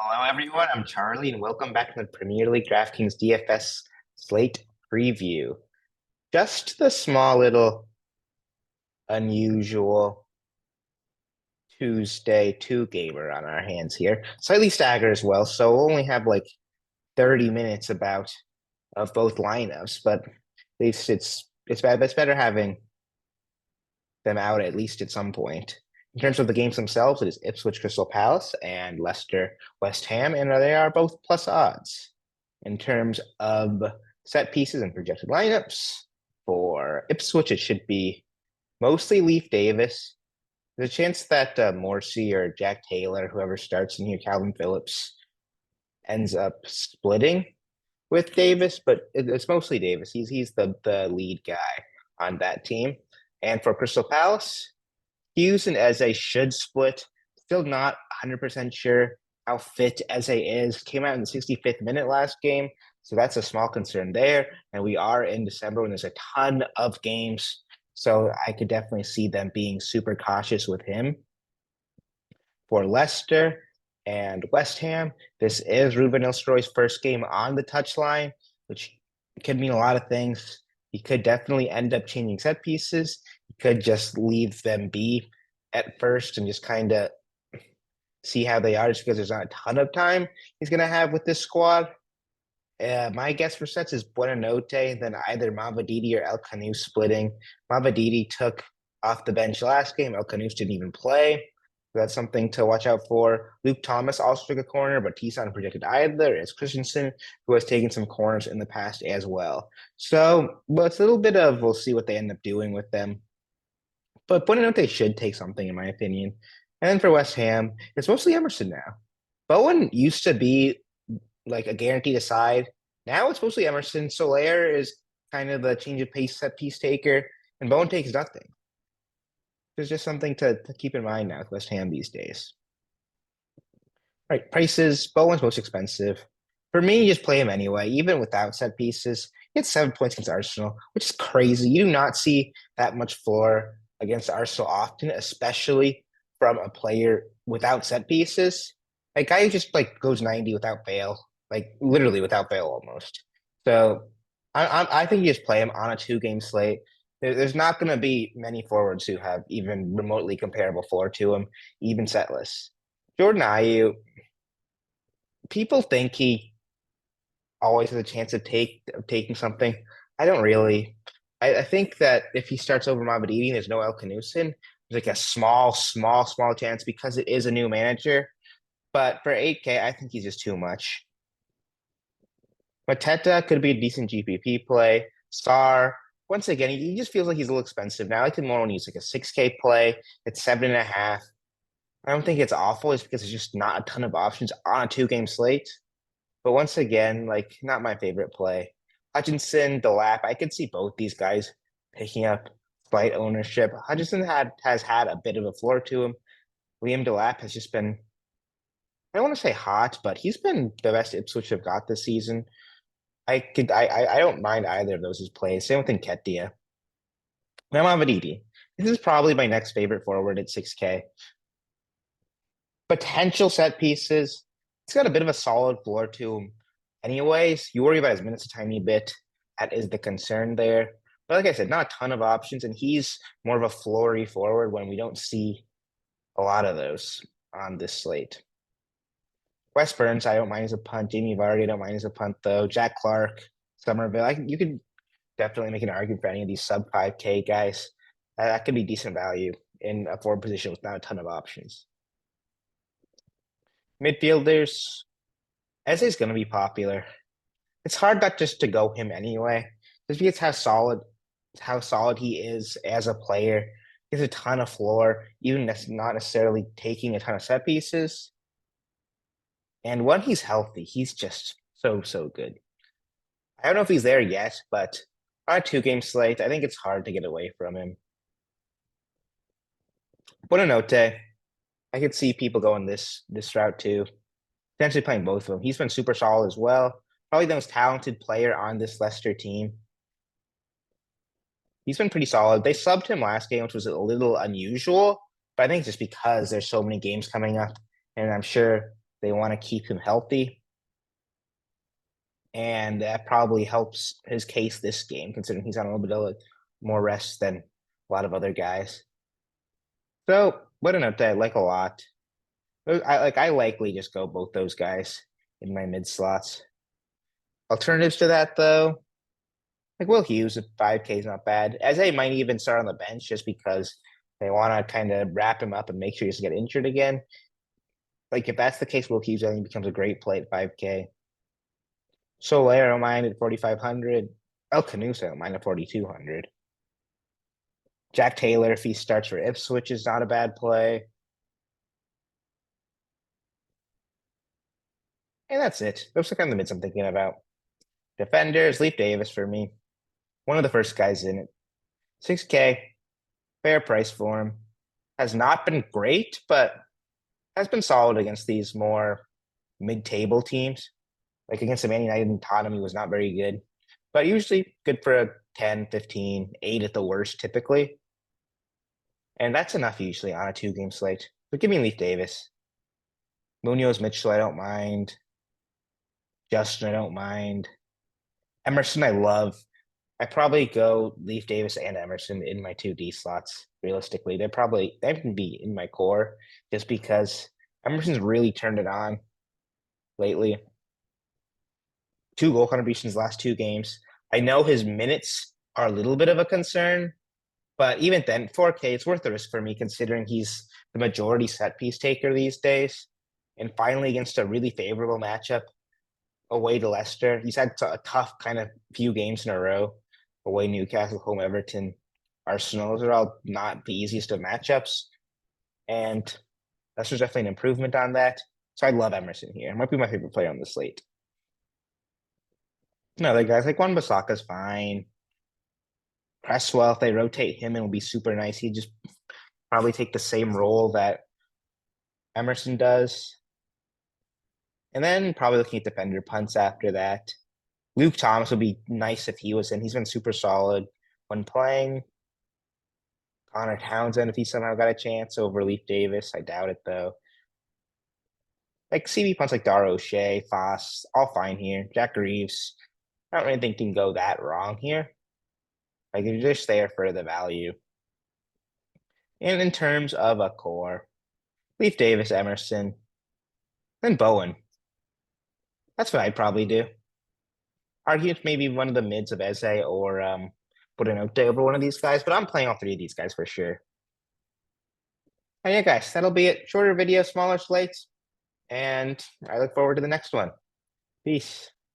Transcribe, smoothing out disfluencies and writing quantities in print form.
Hello, everyone. I'm Charlie, and welcome back to the Premier League DraftKings DFS Slate preview. Just the small little unusual Tuesday two-gamer on our hands here. Slightly staggered as well, so we'll only have like 30 minutes about of both lineups, but at least it's better having them out at least at some point. In terms of the games themselves, it is Ipswich Crystal Palace and Leicester West Ham, and they are both plus odds. In terms of set pieces and projected lineups, for Ipswich, it should be mostly Leif Davis. There's a chance that Morrissey or Jack Taylor, whoever starts in here, Calvin Phillips, ends up splitting with Davis, but it's mostly Davis. He's the lead guy on that team. And for Crystal Palace, Hughes and Eze should split. Still not 100% sure how fit Eze is. Came out in the 65th minute last game, so that's a small concern there. And we are in December when there's a ton of games, so I could definitely see them being super cautious with him. For Leicester and West Ham, this is Ruben Nistelrooy's first game on the touchline, which could mean a lot of things. He could definitely end up changing set pieces. He could just leave them be at first and just kind of see how they are, just because there's not a ton of time he's going to have with this squad. My guess for sets is Buonanotte, then either Mavididi or El Canu splitting. Mavididi took off the bench last game. El Canu didn't even play. So that's something to watch out for. Luke Thomas also took a corner, but he's not projected either. It's Christensen, who has taken some corners in the past as well. So, but it's a little bit of we'll see what they end up doing with them. But Buonanotte should take something, in my opinion. And then for West Ham, it's mostly Emerson now. Bowen used to be like a guaranteed side. Now it's mostly Emerson. Soler is kind of the change of pace set piece taker, and Bowen takes nothing. There's just something to keep in mind now with West Ham these days. All right, prices. Bowen's most expensive. For me, you just play him anyway, even without set pieces. He had 7 points against Arsenal, which is crazy. You do not see that much floor against Arsenal often, especially from a player without set pieces. A guy who just like goes 90 without fail, like literally without fail almost. So I think you just play him on a two-game slate. There's not going to be many forwards who have even remotely comparable floor to him, even setless. Jordan Ayew, people think he always has a chance of taking something. I don't really. I think that if he starts over Mavididi, there's no El Canusin. There's like a small chance because it is a new manager. But for 8K, I think he's just too much. Mateta could be a decent GPP play. Sar, once again, he just feels like he's a little expensive. Now I like him more when he's like a 6K play. It's 7.5. I don't think it's awful. It's because there's just not a ton of options on a two-game slate. But once again, like not my favorite play. Hutchinson, Delap, I could see both these guys picking up slight ownership. Hutchinson has had a bit of a floor to him. Liam Delap has just been, I don't want to say hot, but he's been the best Ipswich have got this season. I don't mind either of those as plays. Same with Nketiah. Now Mavididi. This is probably my next favorite forward at 6K. Potential set pieces. He's got a bit of a solid floor to him. Anyways, you worry about his minutes a tiny bit. That is the concern there. But like I said, not a ton of options, and he's more of a floory forward when we don't see a lot of those on this slate. Wes Burns, I don't mind as a punt. Jamie Vardy, I don't mind as a punt, though. Jack Clark, Somerville. You could definitely make an argument for any of these sub 5K guys. That could be decent value in a forward position with not a ton of options. Midfielders, Eze's going to be popular. It's hard not just to go him anyway, just because how solid he is as a player. He has a ton of floor, even not necessarily taking a ton of set pieces. And when he's healthy, he's just so good. I don't know if he's there yet, but on a two-game slate, I think it's hard to get away from him. Buonanotte, I could see people going this route too. Potentially playing both of them. He's been super solid as well. Probably the most talented player on this Leicester team. He's been pretty solid. They subbed him last game, which was a little unusual, but I think just because there's so many games coming up, and I'm sure They want to keep him healthy. And that probably helps his case this game, considering he's on a little bit of more rest than a lot of other guys. So, what a note that I like a lot. I likely just go both those guys in my mid slots. Alternatives to that, though, like Will Hughes at 5K is not bad. As I might even start on the bench just because they want to kind of wrap him up and make sure he doesn't get injured again. Like if that's the case, Will Hughes I think becomes a great play at 5K. Soler, I don't mind at 4,500. El Canusa, I don't mind at 4,200. Jack Taylor, if he starts for Ipswich, is not a bad play. And that's it. Those are kind of the mids I'm thinking about. Defenders, Leaf Davis for me. One of the first guys in it. 6K, fair price for him. Has not been great, but has been solid against these more mid-table teams. Like against the Man United and Tottenham, he was not very good. But usually good for a 10, 15, 8 at the worst, typically. And that's enough usually on a 2-game slate. But give me Leaf Davis. Munoz Mitchell, I don't mind. Justin, I don't mind. Emerson, I love. I probably go Leaf Davis and Emerson in my 2D slots. Realistically, they can be in my core just because Emerson's really turned it on lately. 2 goal contributions last 2 games. I know his minutes are a little bit of a concern, but even then, 4K, it's worth the risk for me considering he's the majority set piece taker these days. And finally, against a really favorable matchup away to Leicester, he's had a tough kind of few games in a row. Away Newcastle, home Everton, Arsenal. Those are all not the easiest of matchups. And Leicester's definitely an improvement on that. So I love Emerson here. Might be my favorite player on the slate. No, other guys like Wan-Bissaka's fine. Cresswell, if they rotate him, it will be super nice. He'd just probably take the same role that Emerson does. And then probably looking at defender punts after that. Luke Thomas would be nice if he was in. He's been super solid when playing. Connor Townsend, if he somehow got a chance over Leaf Davis. I doubt it, though. Like CB punts like Dara O'Shea, Foss, all fine here. Jack Reeves. I don't really think can go that wrong here. Like you're just there for the value. And in terms of a core, Leaf Davis, Emerson, then Bowen. That's what I'd probably do. Argue maybe one of the mids of Eze or put an out over one of these guys, but I'm playing all 3 of these guys for sure. And yeah, guys, that'll be it. Shorter video, smaller slates, and I look forward to the next one. Peace.